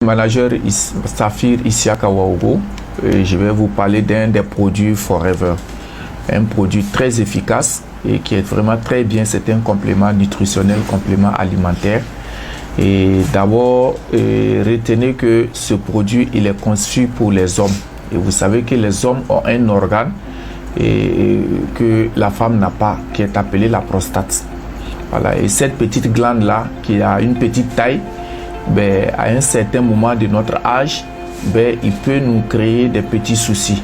Manager Safir Isiaka Waogo, je vais vous parler d'un des produits Forever. Un produit très efficace et qui est vraiment très bien. C'est un complément nutritionnel, complément alimentaire. Et d'abord, retenez que ce produit, il est conçu pour les hommes. Et vous savez que les hommes ont un organe que la femme n'a pas, qui est appelé la prostate. Voilà. Et cette petite glande-là, qui a une petite taille, ben, à un certain moment de notre âge, ben, il peut nous créer des petits soucis.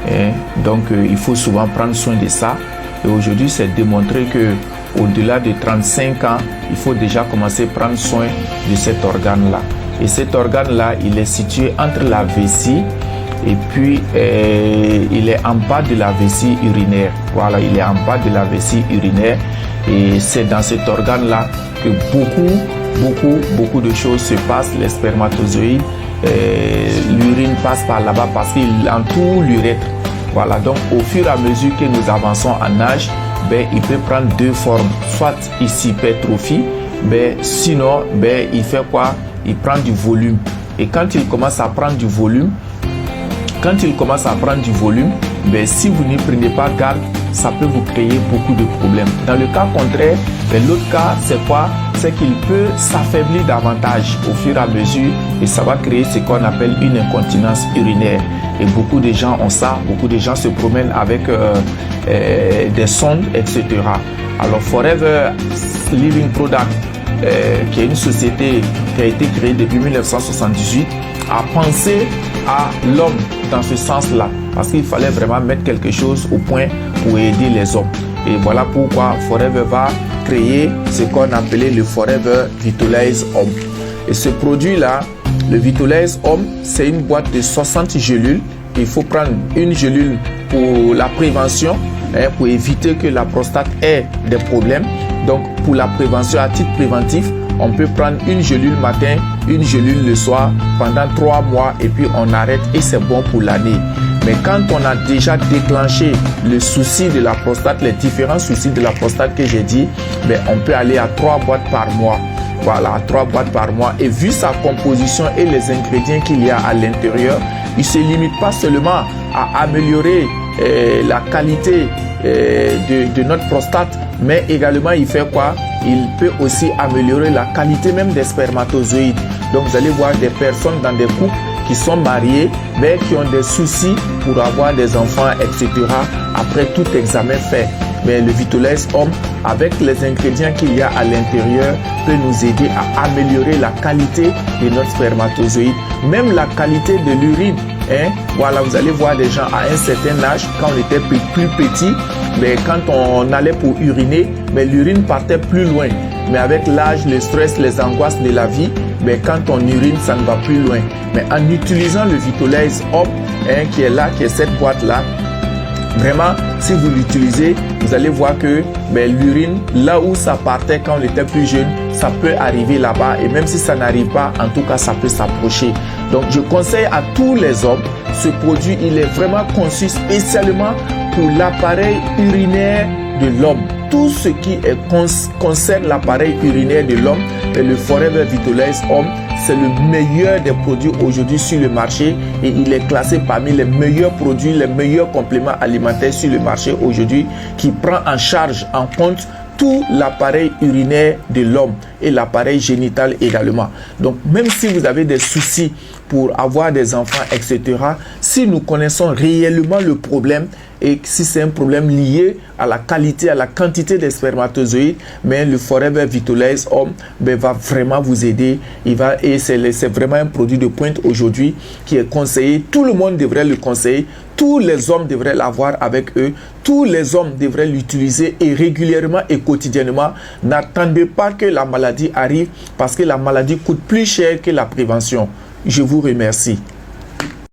Et donc, il faut souvent prendre soin de ça. Et aujourd'hui, c'est démontré que au-delà de 35 ans, il faut déjà commencer à prendre soin de cet organe-là. Et cet organe-là, il est situé entre la vessie et puis il est en bas de la vessie urinaire. Voilà, il est en bas de la vessie urinaire. Et c'est dans cet organe-là que beaucoup de choses se passent. Les spermatozoïdes, l'urine passe par là-bas parce qu'il entoure l'urètre. Voilà, donc au fur et à mesure que nous avançons en âge, ben, il peut prendre deux formes. Soit il s'hypertrophie, ben, sinon ben, il fait quoi? Il prend du volume. Et quand il commence à prendre du volume, ben, si vous n'y prenez pas garde, ça peut vous créer beaucoup de problèmes. Dans le cas contraire, ben, l'autre cas, c'est quoi? C'est qu'il peut s'affaiblir davantage au fur et à mesure et ça va créer ce qu'on appelle une incontinence urinaire. Et beaucoup de gens ont ça, beaucoup de gens se promènent avec des sondes, etc. Alors Forever Living Product, qui est une société qui a été créée depuis 1978, a pensé à l'homme dans ce sens-là, parce qu'il fallait vraiment mettre quelque chose au point pour aider les hommes. Et voilà pourquoi Forever va créer ce qu'on appelait le Forever Vitalize Homme. Et ce produit-là, le Vitalize Homme, c'est une boîte de 60 gélules. Il faut prendre une gélule pour la prévention, pour éviter que la prostate ait des problèmes. Donc, pour la prévention, à titre préventif, on peut prendre une gélule matin, une gélule le soir pendant 3 mois et puis on arrête et c'est bon pour l'année. Mais quand on a déjà déclenché le souci de la prostate, les différents soucis de la prostate que j'ai dit, ben on peut aller à 3 boîtes par mois. Voilà, 3 boîtes par mois. Et vu sa composition et les ingrédients qu'il y a à l'intérieur, il ne se limite pas seulement à améliorer la qualité de notre prostate, mais également il fait quoi? Il peut aussi améliorer la qualité même des spermatozoïdes. Donc vous allez voir des personnes dans des couples qui sont mariés, mais qui ont des soucis pour avoir des enfants, etc. après tout examen fait. Mais le Vitalize Homme, avec les ingrédients qu'il y a à l'intérieur, peut nous aider à améliorer la qualité de notre spermatozoïde, même la qualité de l'urine. Voilà, vous allez voir des gens à un certain âge, quand on était plus petit, mais quand on allait pour uriner, mais l'urine partait plus loin. Mais avec l'âge, le stress, les angoisses de la vie, mais quand on urine, ça ne va plus loin. Mais en utilisant le Vitalize Homme, qui est là, qui est cette boîte-là, vraiment, si vous l'utilisez, vous allez voir que l'urine, là où ça partait quand on était plus jeune, ça peut arriver là-bas. Et même si ça n'arrive pas, en tout cas, ça peut s'approcher. Donc, je conseille à tous les hommes, ce produit, il est vraiment conçu spécialement pour l'appareil urinaire de l'homme. Tout ce qui concerne l'appareil urinaire de l'homme, le Forever Vitalize Homme, c'est le meilleur des produits aujourd'hui sur le marché et il est classé parmi les meilleurs produits, les meilleurs compléments alimentaires sur le marché aujourd'hui qui prend en charge, en compte tout l'appareil urinaire de l'homme et l'appareil génital également. Donc, même si vous avez des soucis pour avoir des enfants, etc., si nous connaissons réellement le problème et si c'est un problème lié à la qualité, à la quantité des spermatozoïdes, mais le Forever Vitalize Homme va vraiment vous aider. Et c'est vraiment un produit de pointe aujourd'hui qui est conseillé. Tout le monde devrait le conseiller. Tous les hommes devraient l'avoir avec eux. Tous les hommes devraient l'utiliser et régulièrement et quotidiennement. N'attendez pas que la maladie arrive parce que la maladie coûte plus cher que la prévention. Je vous remercie.